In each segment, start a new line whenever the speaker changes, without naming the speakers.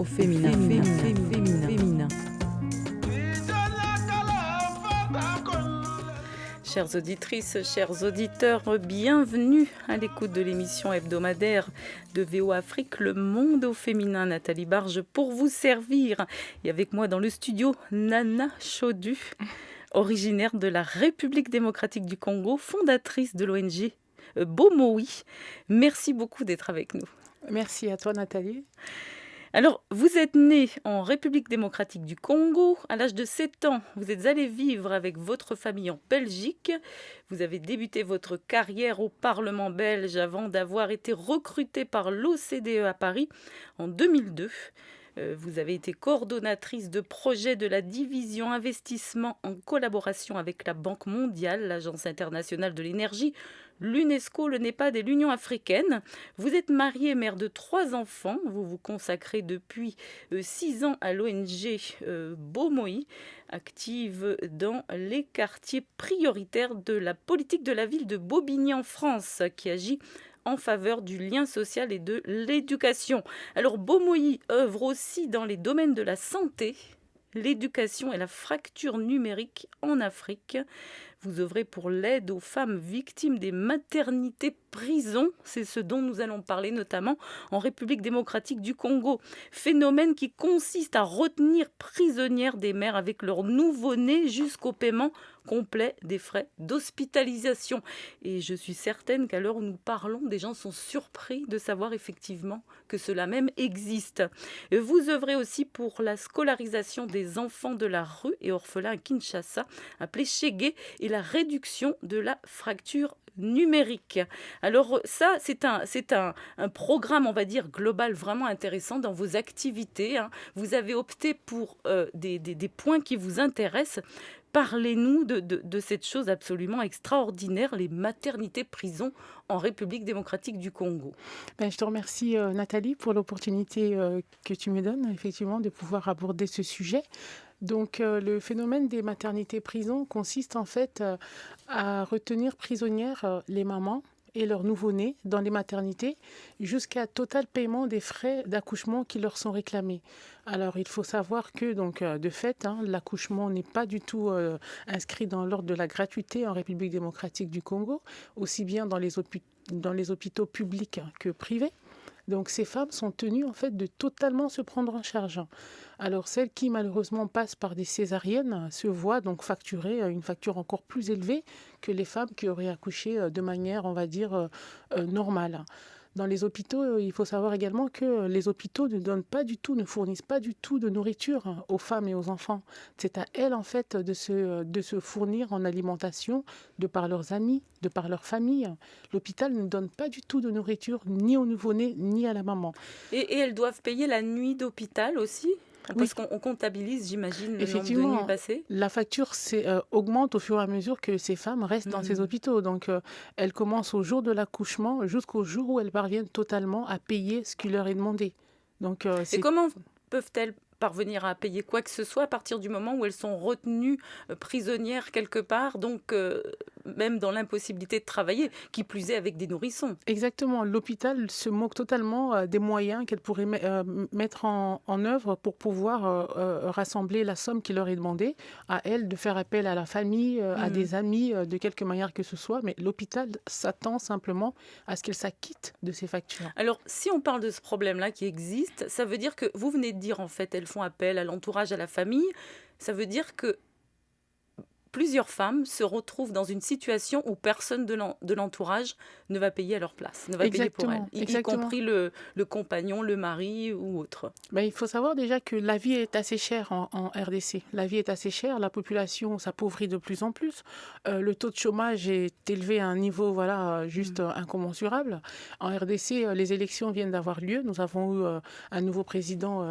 au féminin. Féminin. Chères auditrices, chers auditeurs, bienvenue à l'écoute de l'émission hebdomadaire de VO Afrique, Le Monde au féminin. Nathalie Barge pour vous servir. Et avec moi dans le studio, Nana Chodu, originaire de la République démocratique du Congo, fondatrice de l'ONG Bomoï. Merci beaucoup d'être avec nous.
Merci à toi Nathalie.
Alors, vous êtes née en République démocratique du Congo. À l'âge de 7 ans, vous êtes allée vivre avec votre famille en Belgique. Vous avez débuté votre carrière au Parlement belge avant d'avoir été recrutée par l'OCDE à Paris en 2002. Vous avez été coordonnatrice de projet de la division investissement en collaboration avec la Banque mondiale, l'Agence internationale de l'énergie, l'UNESCO, le NEPAD et l'Union africaine. Vous êtes mariée et mère de 3 enfants. Vous vous consacrez depuis 6 ans à l'ONG Bomoï, active dans les quartiers prioritaires de la politique de la ville de Bobigny en France, qui agit en faveur du lien social et de l'éducation. Alors Bomoï œuvre aussi dans les domaines de la santé, l'éducation et la fracture numérique en Afrique. Vous œuvrez pour l'aide aux femmes victimes des maternités-prisons. C'est ce dont nous allons parler notamment en République démocratique du Congo. Phénomène qui consiste à retenir prisonnières des mères avec leur nouveau-né jusqu'au paiement complet des frais d'hospitalisation. Et je suis certaine qu'à l'heure où nous parlons, des gens sont surpris de savoir effectivement que cela même existe. Vous œuvrez aussi pour la scolarisation des enfants de la rue et orphelins à Kinshasa, appelés Chégué, et la réduction de la fracture numérique. Alors ça, c'est un programme, on va dire, global vraiment intéressant dans vos activités. Vous avez opté pour des points qui vous intéressent. Parlez-nous de cette chose absolument extraordinaire, les maternités-prisons en République démocratique du Congo.
Je te remercie Nathalie pour l'opportunité que tu me donnes, effectivement, de pouvoir aborder ce sujet. Donc le phénomène des maternités-prisons consiste en fait à retenir prisonnières les mamans et leurs nouveau-nés dans les maternités jusqu'à total paiement des frais d'accouchement qui leur sont réclamés. Alors il faut savoir que donc de fait l'accouchement n'est pas du tout inscrit dans l'ordre de la gratuité en République démocratique du Congo, aussi bien dans les hôpitaux publics que privés. Donc ces femmes sont tenues en fait de totalement se prendre en charge. Alors celles qui malheureusement passent par des césariennes se voient donc facturer une facture encore plus élevée que les femmes qui auraient accouché de manière, on va dire, normale. Dans les hôpitaux, il faut savoir également que les hôpitaux ne fournissent pas du tout de nourriture aux femmes et aux enfants. C'est à elles, en fait, de se fournir en alimentation de par leurs amis, de par leur famille. L'hôpital ne donne pas du tout de nourriture ni au nouveau-né, ni à la maman.
Et elles doivent payer la nuit d'hôpital aussi ? Parce qu'on comptabilise, j'imagine, le nombre de nuits passées.
La facture augmente au fur et à mesure que ces femmes restent dans ces hôpitaux. Donc, elles commencent au jour de l'accouchement jusqu'au jour où elles parviennent totalement à payer ce qui leur est demandé. Donc,
et comment peuvent-elles parvenir à payer quoi que ce soit à partir du moment où elles sont retenues prisonnières quelque part, donc même dans l'impossibilité de travailler, qui plus est avec des nourrissons.
Exactement. L'hôpital se moque totalement des moyens qu'elle pourrait mettre en œuvre pour pouvoir rassembler la somme qui leur est demandée. À elle de faire appel à la famille, à des amis, de quelque manière que ce soit. Mais l'hôpital s'attend simplement à ce qu'elle s'acquitte de ces factures.
Alors, si on parle de ce problème-là qui existe, ça veut dire que, vous venez de dire en fait, elles font appel à l'entourage, à la famille. Ça veut dire que plusieurs femmes se retrouvent dans une situation où personne de l'entourage ne va payer à leur place, ne va payer pour elles, y compris le compagnon, le mari ou autre.
Il faut savoir déjà que la vie est assez chère en RDC. La vie est assez chère, la population s'appauvrit de plus en plus. Le taux de chômage est élevé à un niveau juste incommensurable. En RDC, les élections viennent d'avoir lieu. Nous avons eu un nouveau président,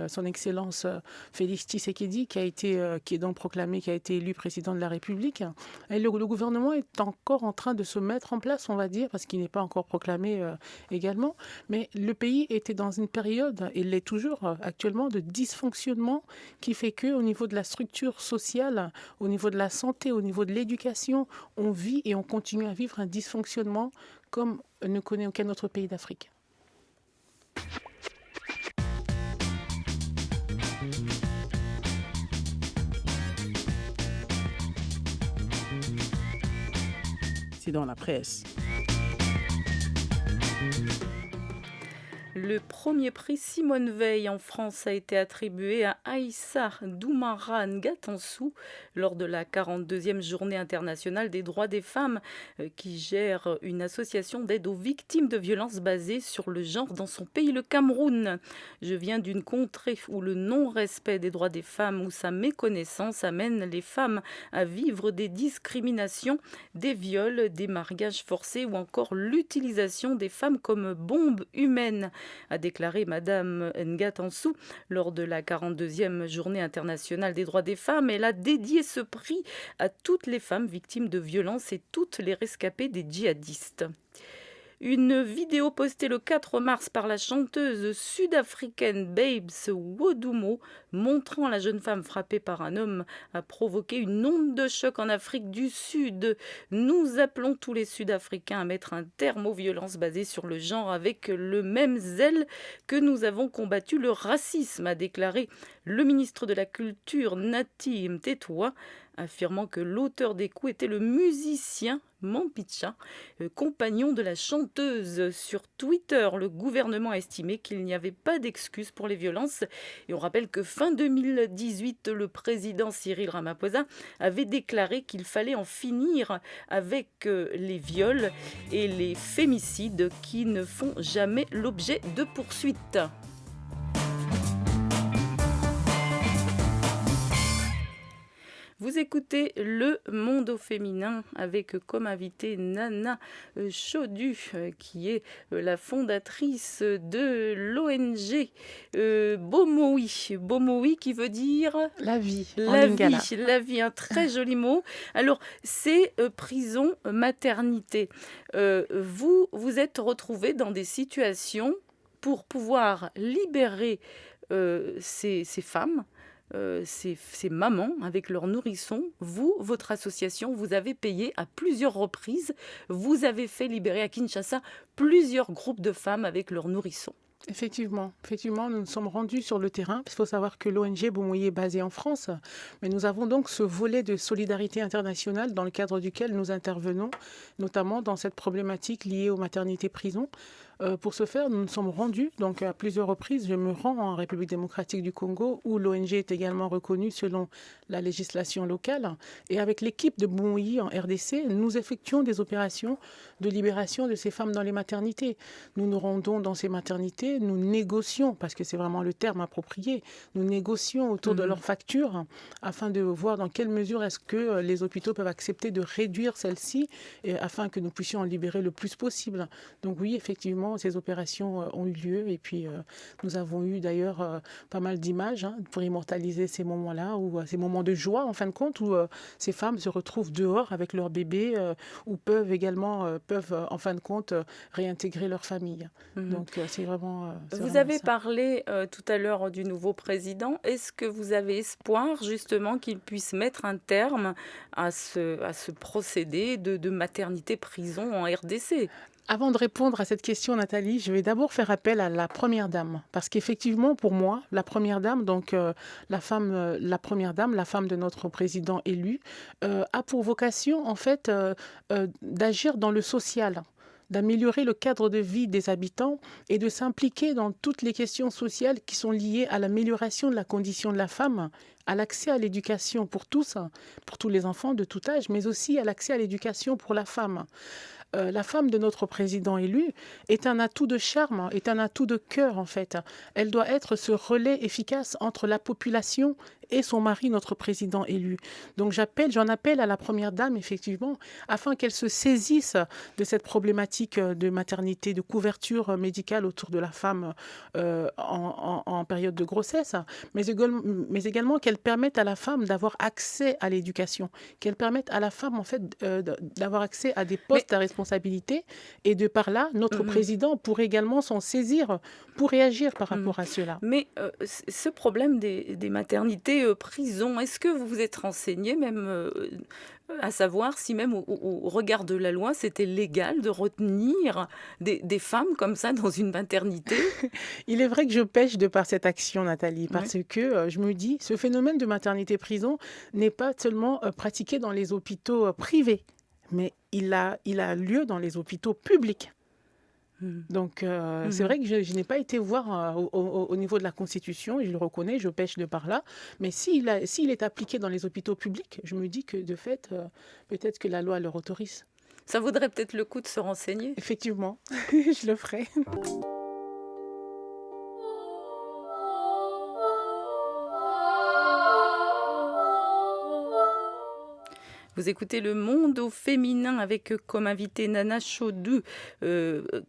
son Excellence Félix Tshisekedi, qui est donc proclamé, qui a été élu président de la République. Et le gouvernement est encore en train de se mettre en place, on va dire, parce qu'il n'est pas encore proclamé également. Mais le pays était dans une période, et l'est toujours actuellement, de dysfonctionnement qui fait qu'au niveau de la structure sociale, au niveau de la santé, au niveau de l'éducation, on vit et on continue à vivre un dysfonctionnement comme ne connaît aucun autre pays d'Afrique. c'est dans la presse.
Le premier prix Simone Veil en France a été attribué à Aïssa Doumara Ngatansou lors de la 42e journée internationale des droits des femmes qui gère une association d'aide aux victimes de violences basées sur le genre dans son pays, le Cameroun. Je viens d'une contrée où le non-respect des droits des femmes ou sa méconnaissance amène les femmes à vivre des discriminations, des viols, des mariages forcés ou encore l'utilisation des femmes comme bombes humaines, a déclaré Madame Ngatansou lors de la 42e journée internationale des droits des femmes. Elle a dédié ce prix à toutes les femmes victimes de violences et toutes les rescapées des djihadistes. Une vidéo postée le 4 mars par la chanteuse sud-africaine Babes Wodumo montrant la jeune femme frappée par un homme a provoqué une onde de choc en Afrique du Sud. Nous appelons tous les Sud-Africains à mettre un terme aux violences basées sur le genre avec le même zèle que nous avons combattu le racisme, a déclaré le ministre de la Culture Nathi Mthethwa, affirmant que l'auteur des coups était le musicien Mampicha, compagnon de la chanteuse. Sur Twitter, le gouvernement a estimé qu'il n'y avait pas d'excuse pour les violences. Et on rappelle que fin 2018, le président Cyril Ramaphosa avait déclaré qu'il fallait en finir avec les viols et les fémicides qui ne font jamais l'objet de poursuites. Vous écoutez Le Monde au féminin avec comme invitée Nana Chaudu, qui est la fondatrice de l'ONG Bomoui. Bomoui qui veut dire
La vie,
la vie, la vie, un très joli mot. Alors, c'est prison maternité. Vous êtes retrouvés dans des situations pour pouvoir libérer ces femmes, ces mamans avec leurs nourrissons. Vous, votre association, vous avez payé à plusieurs reprises. Vous avez fait libérer à Kinshasa plusieurs groupes de femmes avec leurs nourrissons.
Effectivement, nous nous sommes rendus sur le terrain. Il faut savoir que l'ONG Bomoui est basée en France, mais nous avons donc ce volet de solidarité internationale dans le cadre duquel nous intervenons, notamment dans cette problématique liée aux maternités-prisons. Pour ce faire, nous nous sommes rendus donc à plusieurs reprises. Je me rends en République démocratique du Congo, où l'ONG est également reconnue selon la législation locale. Et avec l'équipe de Bomoui en RDC, nous effectuons des opérations de libération de ces femmes dans les maternités. Nous nous rendons dans ces maternités, nous négocions, parce que c'est vraiment le terme approprié, nous négocions autour de leurs factures afin de voir dans quelle mesure est-ce que les hôpitaux peuvent accepter de réduire celles-ci afin que nous puissions en libérer le plus possible. Donc oui, effectivement, ces opérations ont eu lieu et puis nous avons eu d'ailleurs pas mal d'images pour immortaliser ces moments-là, ou ces moments de joie en fin de compte, où ces femmes se retrouvent dehors avec leurs bébés ou peuvent en fin de compte réintégrer leur famille. Donc c'est vraiment...
Vous avez parlé tout à l'heure du nouveau président. Est-ce que vous avez espoir justement qu'il puisse mettre un terme à ce procédé de maternité-prison en RDC ?
Avant de répondre à cette question, Nathalie, je vais d'abord faire appel à la Première Dame. Parce qu'effectivement, pour moi, la Première Dame, donc la femme de notre président élu, a pour vocation, en fait, d'agir dans le social, d'améliorer le cadre de vie des habitants et de s'impliquer dans toutes les questions sociales qui sont liées à l'amélioration de la condition de la femme, à l'accès à l'éducation pour tous les enfants de tout âge, mais aussi à l'accès à l'éducation pour la femme. La femme de notre président élu est un atout de charme, est un atout de cœur en fait. Elle doit être ce relais efficace entre la population et son mari, notre président élu. Donc j'en appelle à la Première Dame, effectivement, afin qu'elle se saisisse de cette problématique de maternité, de couverture médicale autour de la femme en période de grossesse, mais également qu'elle permette à la femme d'avoir accès à l'éducation, qu'elle permette à la femme, en fait, d'avoir accès à des postes à responsabilité, et de par là, notre président pourrait également s'en saisir pour réagir par rapport à cela.
Mais ce problème des maternités prison, est-ce que vous vous êtes renseigné même à savoir si même au regard de la loi, c'était légal de retenir des femmes comme ça dans une maternité ?
Il est vrai que je pêche de par cette action, Nathalie, parce que je me dis, ce phénomène de maternité-prison n'est pas seulement pratiqué dans les hôpitaux privés, mais il a lieu dans les hôpitaux publics. Donc, c'est vrai que je n'ai pas été voir au niveau de la Constitution, et je le reconnais, je pêche de par là. Mais s'il est appliqué dans les hôpitaux publics, je me dis que de fait, peut-être que la loi leur autorise.
Ça vaudrait peut-être le coup de se renseigner.
Effectivement, je le ferai.
Vous écoutez Le Monde au féminin avec comme invitée Nana Chaudou,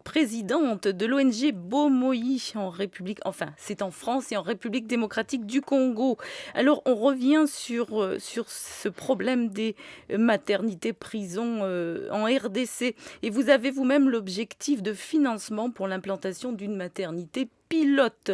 présidente de l'ONG Bomoï en République, enfin c'est en France et en République démocratique du Congo. Alors on revient sur ce problème des maternités prisons en RDC et vous avez vous-même l'objectif de financement pour l'implantation d'une maternité pilote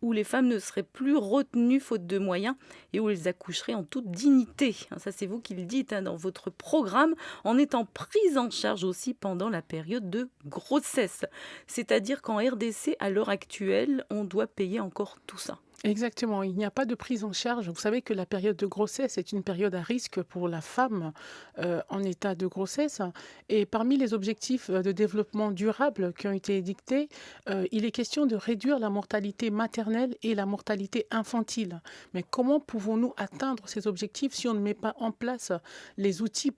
où les femmes ne seraient plus retenues faute de moyens et où elles accoucheraient en toute dignité. Ça, c'est vous qui le dites dans votre programme, en étant prises en charge aussi pendant la période de grossesse. C'est-à-dire qu'en RDC, à l'heure actuelle, on doit payer encore tout ça.
Exactement, il n'y a pas de prise en charge. Vous savez que la période de grossesse est une période à risque pour la femme en état de grossesse. Et parmi les objectifs de développement durable qui ont été édictés, il est question de réduire la mortalité maternelle et la mortalité infantile. Mais comment pouvons-nous atteindre ces objectifs si on ne met pas en place les outils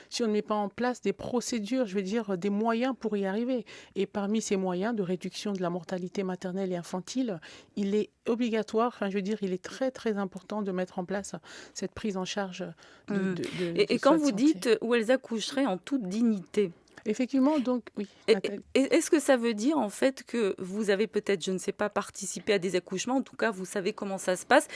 si on ne met pas en place des procédures, je veux dire des moyens pour y arriver? Et parmi ces moyens de réduction de la mortalité maternelle et infantile, il est obligatoire, il est très très important de mettre en place cette prise en charge
Et quand vous dites où elles accoucheraient en toute dignité,
effectivement, donc, oui.
Est-ce que ça veut dire en fait que vous avez peut-être, je ne sais pas, participé à des accouchements, en tout cas vous savez comment ça se passe.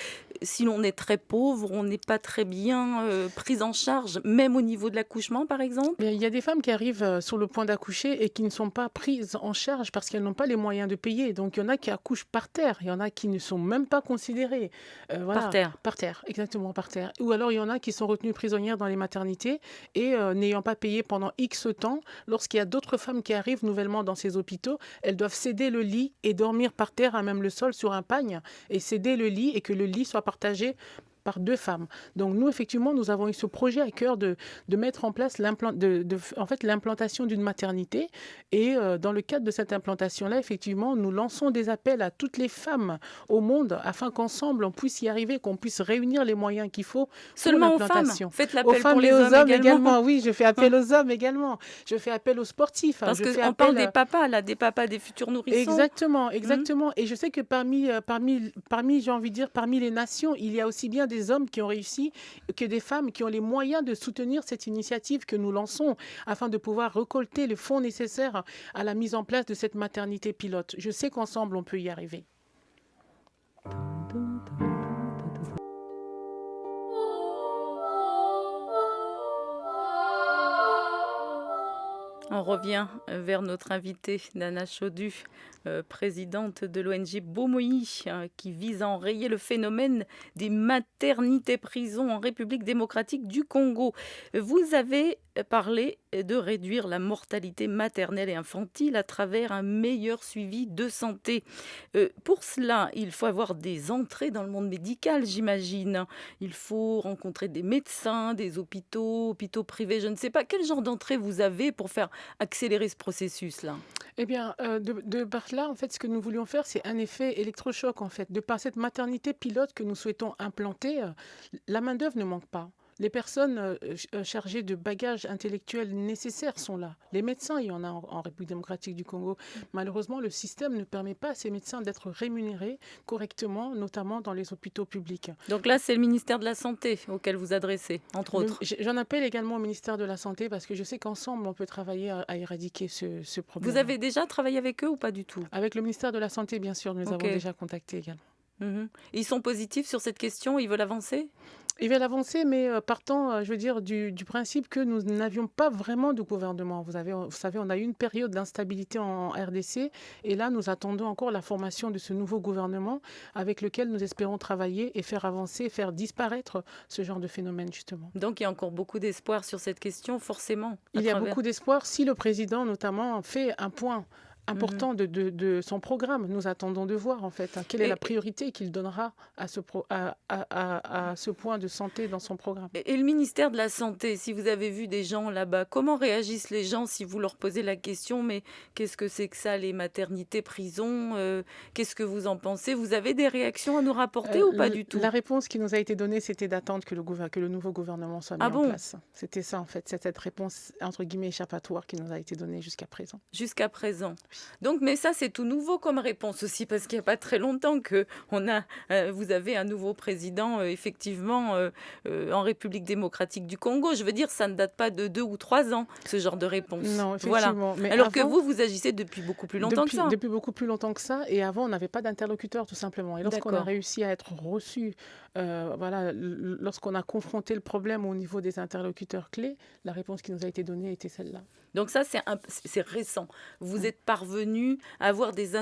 Si l'on est très pauvre, on n'est pas très bien prise en charge, même au niveau de l'accouchement par exemple?
Il y a des femmes qui arrivent sur le point d'accoucher et qui ne sont pas prises en charge parce qu'elles n'ont pas les moyens de payer. Donc il y en a qui accouchent par terre, il y en a qui ne sont même pas considérées.
Par terre?
Par terre, exactement, par terre. Ou alors il y en a qui sont retenues prisonnières dans les maternités et n'ayant pas payé pendant X temps, lorsqu'il y a d'autres femmes qui arrivent nouvellement dans ces hôpitaux, elles doivent céder le lit et dormir par terre, à même le sol, sur un pagne, et céder le lit et que le lit soit partagé par 2 femmes. Donc nous, effectivement, nous avons eu ce projet à cœur de mettre en place l'implantation d'une maternité. Et dans le cadre de cette implantation-là, effectivement, nous lançons des appels à toutes les femmes au monde afin qu'ensemble, on puisse y arriver, qu'on puisse réunir les moyens qu'il faut
Seulement
pour l'implantation.
Aux femmes? Faites l'appel
aux femmes
pour les
et aux
hommes
également. Oui, je fais appel aux hommes également. Je fais appel aux sportifs.
Parce qu'on parle des papas, là, des papas, des futurs nourrissons.
Exactement. Et je sais que parmi j'ai envie de dire, parmi les nations, il y a aussi bien des hommes qui ont réussi que des femmes qui ont les moyens de soutenir cette initiative que nous lançons afin de pouvoir récolter les fonds nécessaires à la mise en place de cette maternité pilote. Je sais qu'ensemble, on peut y arriver.
On revient vers notre invitée, Nana Chaudou, présidente de l'ONG Bomoï, qui vise à enrayer le phénomène des maternités-prisons en République démocratique du Congo. Vous avez parlé de réduire la mortalité maternelle et infantile à travers un meilleur suivi de santé. Pour cela, il faut avoir des entrées dans le monde médical, j'imagine. Il faut rencontrer des médecins, des hôpitaux privés, je ne sais pas. Quel genre d'entrée vous avez pour faire accélérer ce processus-là?
Eh bien, de par là, en fait, ce que nous voulions faire, c'est un effet électrochoc, en fait. De par cette maternité pilote que nous souhaitons implanter, la main-d'œuvre ne manque pas. Les personnes chargées de bagages intellectuels nécessaires sont là. Les médecins, il y en a en République démocratique du Congo. Malheureusement, le système ne permet pas à ces médecins d'être rémunérés correctement, notamment dans les hôpitaux publics.
Donc là, c'est le ministère de la Santé auquel vous adressez, entre autres.
J'en appelle également au ministère de la Santé parce que je sais qu'ensemble, on peut travailler à éradiquer ce problème.
Vous avez déjà travaillé avec eux ou pas du tout?
Avec le ministère de la Santé, bien sûr, nous les avons déjà contactés également.
Ils sont positifs sur cette question? Ils veulent avancer?
Ils veulent avancer, mais partant, je veux dire, du principe que nous n'avions pas vraiment de gouvernement. Vous savez, on a eu une période d'instabilité en RDC, et là, nous attendons encore la formation de ce nouveau gouvernement avec lequel nous espérons travailler et faire avancer, faire disparaître ce genre de phénomène, justement.
Donc, il y a encore beaucoup d'espoir sur cette question, forcément.
Il y a beaucoup d'espoir si le président, notamment, fait un point
Mhm.
important de son programme. Nous attendons de voir, en fait, quelle est la
Et,
priorité qu'il donnera à ce point de santé dans son programme.
et le ministère de la Santé, si vous avez vu des gens là-bas, comment réagissent les gens si vous leur posez la question, mais qu'est-ce que c'est que ça, les maternités, prisons, qu'est-ce que vous en pensez? Vous avez des réactions à nous rapporter ou pas du tout?
La réponse qui nous a été donnée, c'était d'attendre que le nouveau gouvernement soit
Ah
mis en
bon?
place. C'était ça, en fait, c'est cette réponse, entre guillemets, échappatoire qui nous a été donnée jusqu'à présent.
Jusqu'à présent. Donc, mais ça, c'est tout nouveau comme réponse aussi, parce qu'il n'y a pas très longtemps que vous avez un nouveau président, effectivement, en République démocratique du Congo. Je veux dire, ça ne date pas de 2 ou 3 ans, ce genre de réponse.
Non,
Voilà.
effectivement. Mais
Alors que
avant,
vous agissez depuis beaucoup plus longtemps que ça.
depuis beaucoup plus longtemps que ça, et avant, on n'avait pas d'interlocuteur, tout simplement. Et lorsqu'on a
D'accord.
réussi à être reçu, voilà, lorsqu'on a confronté le problème au niveau des interlocuteurs clés, la réponse qui nous a été donnée était celle-là.
Donc ça, c'est récent. Vous
Mm.
êtes parvenu à avoir des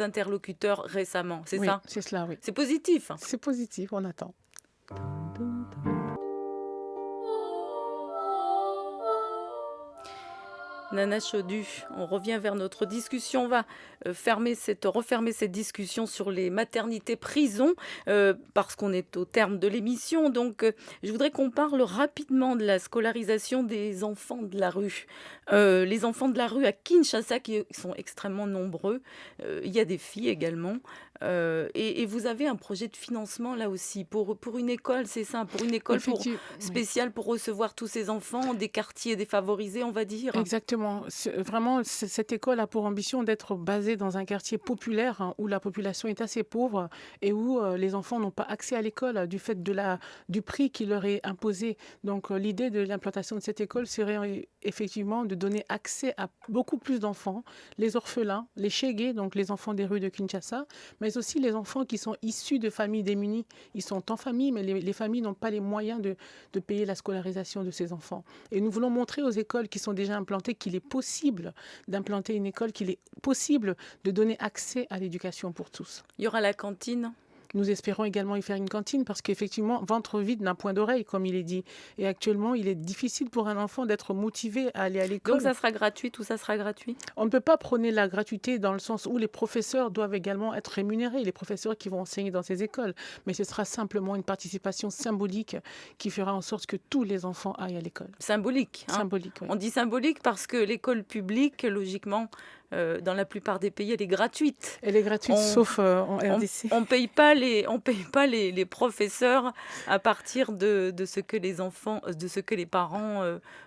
interlocuteurs récemment, c'est
Oui,
ça?
c'est cela, oui.
C'est positif.
C'est positif, on attend.
Nana Chaudu, on revient vers notre discussion. On va refermer cette discussion sur les maternités prisons parce qu'on est au terme de l'émission. Donc, je voudrais qu'on parle rapidement de la scolarisation des enfants de la rue. Les enfants de la rue à Kinshasa qui sont extrêmement nombreux. Il y a des filles également. Et vous avez un projet de financement là aussi pour une école, c'est ça, pour une école
Effectivement, oui.
spéciale pour recevoir tous ces enfants des quartiers défavorisés, on va dire.
Exactement. Vraiment, cette école a pour ambition d'être basée dans un quartier populaire, où la population est assez pauvre et où les enfants n'ont pas accès à l'école du fait du prix qui leur est imposé. Donc, l'idée de l'implantation de cette école serait effectivement de donner accès à beaucoup plus d'enfants, les orphelins, les chégués, donc les enfants des rues de Kinshasa, mais aussi les enfants qui sont issus de familles démunies. Ils sont en famille, mais les familles n'ont pas les moyens de payer la scolarisation de ces enfants. Et nous voulons montrer aux écoles qui sont déjà implantées qu'il est possible d'implanter une école, qu'il est possible de donner accès à l'éducation pour tous.
Il y aura la cantine.
Nous espérons également y faire une cantine parce qu'effectivement, ventre vide n'a point d'oreille, comme il est dit. Et actuellement, il est difficile pour un enfant d'être motivé à aller à
Donc
l'école.
ça sera gratuit, tout ça sera gratuit.
On ne peut pas prôner la gratuité dans le sens où les professeurs doivent également être rémunérés, les professeurs qui vont enseigner dans ces écoles. Mais ce sera simplement une participation symbolique qui fera en sorte que tous les enfants aillent à l'école.
Symbolique. Hein.
Symbolique, oui.
On dit symbolique parce que l'école publique, logiquement, dans la plupart des pays, elle est gratuite.
Elle est gratuite, sauf en RDC.
On paye pas les professeurs à partir de ce que les enfants, de ce que les parents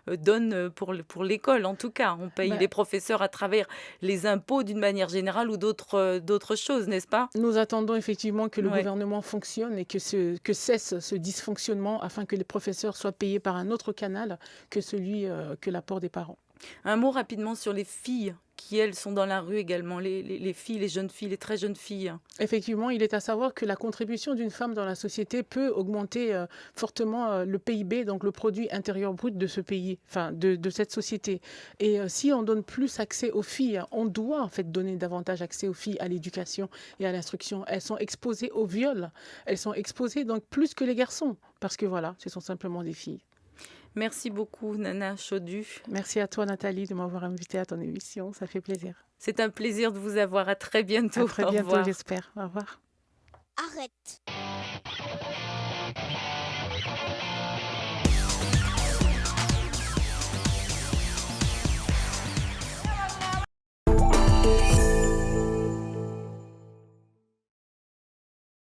donnent pour l'école. En tout cas, on paye les professeurs à travers les impôts d'une manière générale ou d'autres choses, n'est-ce pas?
Nous attendons effectivement que le gouvernement fonctionne et que cesse ce dysfonctionnement afin que les professeurs soient payés par un autre canal que celui que l'apport des parents.
Un mot rapidement sur les filles qui, elles, sont dans la rue également, les filles, les jeunes filles, les très jeunes filles.
Effectivement, il est à savoir que la contribution d'une femme dans la société peut augmenter fortement le PIB, donc le produit intérieur brut de ce pays, enfin de cette société. Et si on donne plus accès aux filles, on doit en fait donner davantage accès aux filles à l'éducation et à l'instruction. Elles sont exposées au viol, elles sont exposées donc plus que les garçons, parce que voilà, ce sont simplement des filles.
Merci beaucoup, Nana Chaudu.
Merci à toi, Nathalie, de m'avoir invitée à ton émission. Ça fait plaisir.
C'est un plaisir de vous avoir. À très bientôt.
À très bientôt, j'espère. Au revoir.
Arrête.